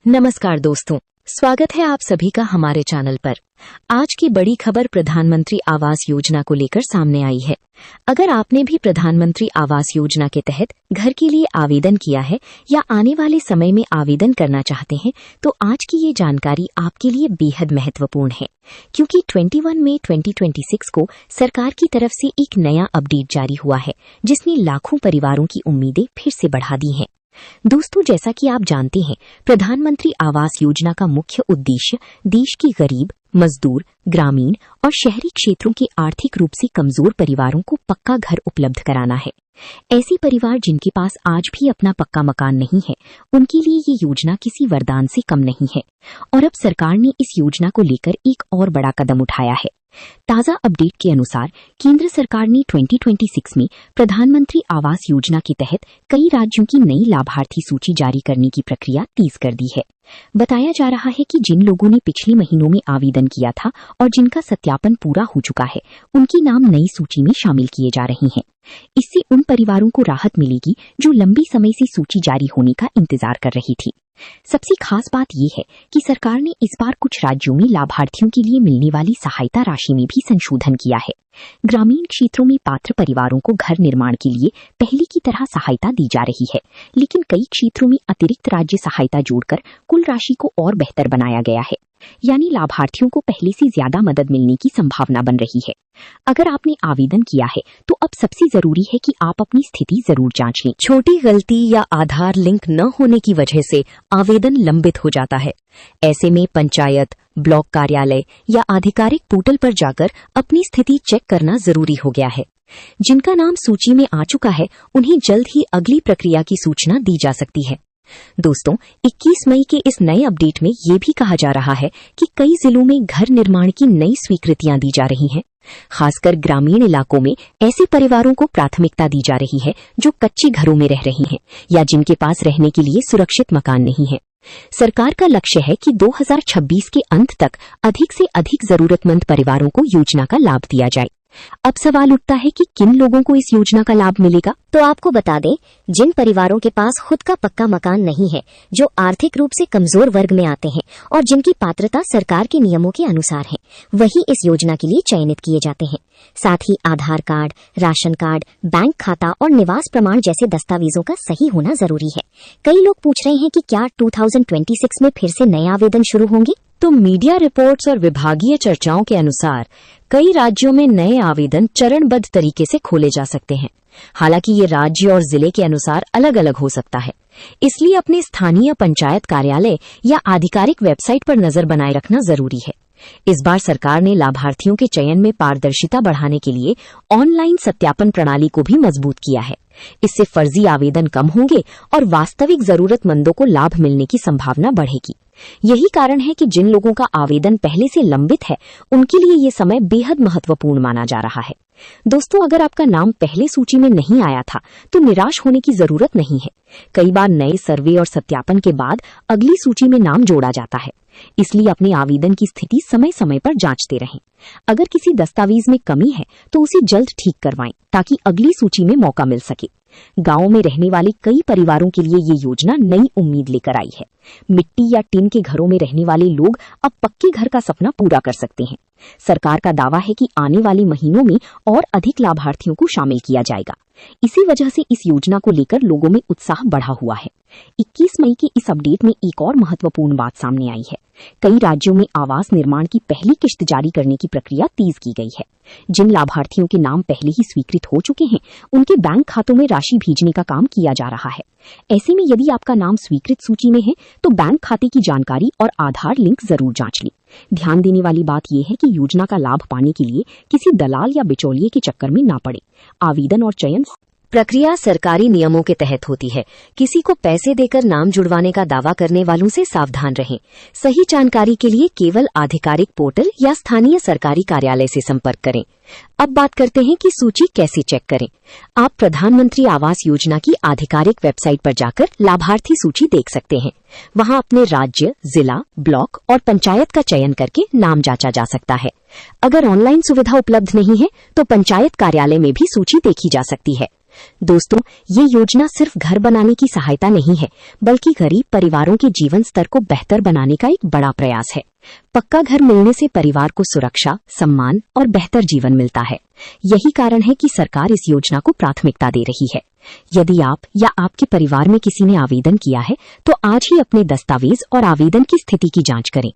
नमस्कार दोस्तों, स्वागत है आप सभी का हमारे चैनल पर। आज की बड़ी खबर प्रधानमंत्री आवास योजना को लेकर सामने आई है। अगर आपने भी प्रधानमंत्री आवास योजना के तहत घर के लिए आवेदन किया है या आने वाले समय में आवेदन करना चाहते हैं, तो आज की ये जानकारी आपके लिए बेहद महत्वपूर्ण है, क्योंकि 21 मई 2026 को सरकार की तरफ से एक नया अपडेट जारी हुआ है, जिसने लाखों परिवारों की उम्मीदें फिर से बढ़ा दी हैं। दोस्तों, जैसा कि आप जानते हैं, प्रधानमंत्री आवास योजना का मुख्य उद्देश्य देश के गरीब, मजदूर, ग्रामीण और शहरी क्षेत्रों के आर्थिक रूप से कमजोर परिवारों को पक्का घर उपलब्ध कराना है। ऐसे परिवार जिनके पास आज भी अपना पक्का मकान नहीं है, उनके लिए ये योजना किसी वरदान से कम नहीं है। और अब सरकार ने इस योजना को लेकर एक और बड़ा कदम उठाया है। ताजा अपडेट के अनुसार केंद्र सरकार ने 2026 में प्रधानमंत्री आवास योजना के तहत कई राज्यों की नई लाभार्थी सूची जारी करने की प्रक्रिया तेज कर दी है। बताया जा रहा है कि जिन लोगों ने पिछले महीनों में आवेदन किया था और जिनका सत्यापन पूरा हो चुका है, उनके नाम नई सूची में शामिल किए जा रहे हैं। इससे उन परिवारों को राहत मिलेगी जो लंबी समय से सूची जारी होने का इंतजार कर रही थी। सबसे खास बात यह है कि सरकार ने इस बार कुछ राज्यों में लाभार्थियों के लिए मिलने वाली सहायता राशि में भी संशोधन किया है। ग्रामीण क्षेत्रों में पात्र परिवारों को घर निर्माण के लिए पहले की तरह सहायता दी जा रही है, लेकिन कई क्षेत्रों में अतिरिक्त राज्य सहायता जोड़कर कुल राशि को और बेहतर बनाया गया है। यानी लाभार्थियों को पहले से ज्यादा मदद मिलने की संभावना बन रही है। अगर आपने आवेदन किया है, तो अब सबसे जरूरी है कि आप अपनी स्थिति जरूर जांच लें। छोटी गलती या आधार लिंक न होने की वजह से आवेदन लंबित हो जाता है। ऐसे में पंचायत, ब्लॉक कार्यालय या आधिकारिक पोर्टल पर जाकर अपनी स्थिति चेक करना जरूरी हो गया है। जिनका नाम सूची में आ चुका है, उन्हें जल्द ही अगली प्रक्रिया की सूचना दी जा सकती है। दोस्तों, 21 मई के इस नए अपडेट में ये भी कहा जा रहा है कि कई जिलों में घर निर्माण की नई स्वीकृतियां दी जा रही हैं। खासकर ग्रामीण इलाकों में ऐसे परिवारों को प्राथमिकता दी जा रही है जो कच्चे घरों में रह रहे हैं या जिनके पास रहने के लिए सुरक्षित मकान नहीं है। सरकार का लक्ष्य है कि 2026 के अंत तक अधिक से अधिक जरूरतमंद परिवारों को योजना का लाभ दिया जाए। अब सवाल उठता है कि किन लोगों को इस योजना का लाभ मिलेगा। तो आपको बता दें, जिन परिवारों के पास खुद का पक्का मकान नहीं है, जो आर्थिक रूप से कमजोर वर्ग में आते हैं और जिनकी पात्रता सरकार के नियमों के अनुसार है, वही इस योजना के लिए चयनित किए जाते हैं। साथ ही आधार कार्ड, राशन कार्ड, बैंक खाता और निवास प्रमाण जैसे दस्तावेजों का सही होना जरूरी है। कई लोग पूछ रहे हैं कि क्या 2026 में फिर से नए आवेदन शुरू होंगे? तो मीडिया रिपोर्ट्स और विभागीय चर्चाओं के अनुसार कई राज्यों में नए आवेदन चरणबद्ध तरीके से खोले जा सकते हैं। हालांकि ये राज्य और जिले के अनुसार अलग अलग हो सकता है, इसलिए अपने स्थानीय पंचायत कार्यालय या आधिकारिक वेबसाइट पर नजर बनाए रखना जरूरी है। इस बार सरकार ने लाभार्थियों के चयन में पारदर्शिता बढ़ाने के लिए ऑनलाइन सत्यापन प्रणाली को भी मजबूत किया है। इससे फर्जी आवेदन कम होंगे और वास्तविक जरूरतमंदों को लाभ मिलने की संभावना बढ़ेगी। यही कारण है कि जिन लोगों का आवेदन पहले से लंबित है, उनके लिए ये समय बेहद महत्वपूर्ण माना जा रहा है। दोस्तों, अगर आपका नाम पहले सूची में नहीं आया था, तो निराश होने की जरूरत नहीं है। कई बार नए सर्वे और सत्यापन के बाद अगली सूची में नाम जोड़ा जाता है। इसलिए अपने आवेदन की स्थिति समय समय पर जांचते रहें। अगर किसी दस्तावेज में कमी है, तो उसे जल्द ठीक करवाएं, ताकि अगली सूची में मौका मिल सके। गांव में रहने वाले कई परिवारों के लिए ये योजना नई उम्मीद लेकर आई है। मिट्टी या टिन के घरों में रहने वाले लोग अब पक्के घर का सपना पूरा कर सकते हैं। सरकार का दावा है कि आने वाले महीनों में और अधिक लाभार्थियों को शामिल किया जाएगा। इसी वजह से इस योजना को लेकर लोगों में उत्साह बढ़ा हुआ है। 21 मई के इस अपडेट में एक और महत्वपूर्ण बात सामने आई है। कई राज्यों में आवास निर्माण की पहली किश्त जारी करने की प्रक्रिया तेज की गई है। जिन लाभार्थियों के नाम पहले ही स्वीकृत हो चुके हैं, उनके बैंक खातों में राशि भेजने का काम किया जा रहा है। ऐसे में यदि आपका नाम स्वीकृत सूची में है, तो बैंक खाते की जानकारी और आधार लिंक जरूर जांच लें। ध्यान देने वाली बात यह है कि योजना का लाभ पाने के लिए किसी दलाल या बिचौलिए के चक्कर में ना पड़े। आवेदन और चयन प्रक्रिया सरकारी नियमों के तहत होती है। किसी को पैसे देकर नाम जुड़वाने का दावा करने वालों से सावधान रहें। सही जानकारी के लिए केवल आधिकारिक पोर्टल या स्थानीय सरकारी कार्यालय से संपर्क करें। अब बात करते हैं कि सूची कैसे चेक करें। आप प्रधानमंत्री आवास योजना की आधिकारिक वेबसाइट पर जाकर लाभार्थी सूची देख सकते हैं। वहां अपने राज्य, जिला, ब्लॉक और पंचायत का चयन करके नाम जांचा जा सकता है। अगर ऑनलाइन सुविधा उपलब्ध नहीं है, तो पंचायत कार्यालय में भी सूची देखी जा सकती है। दोस्तों, ये योजना सिर्फ घर बनाने की सहायता नहीं है, बल्कि गरीब परिवारों के जीवन स्तर को बेहतर बनाने का एक बड़ा प्रयास है। पक्का घर मिलने से परिवार को सुरक्षा, सम्मान और बेहतर जीवन मिलता है। यही कारण है कि सरकार इस योजना को प्राथमिकता दे रही है। यदि आप या आपके परिवार में किसी ने आवेदन किया है, तो आज ही अपने दस्तावेज और आवेदन की स्थिति की जांच करें।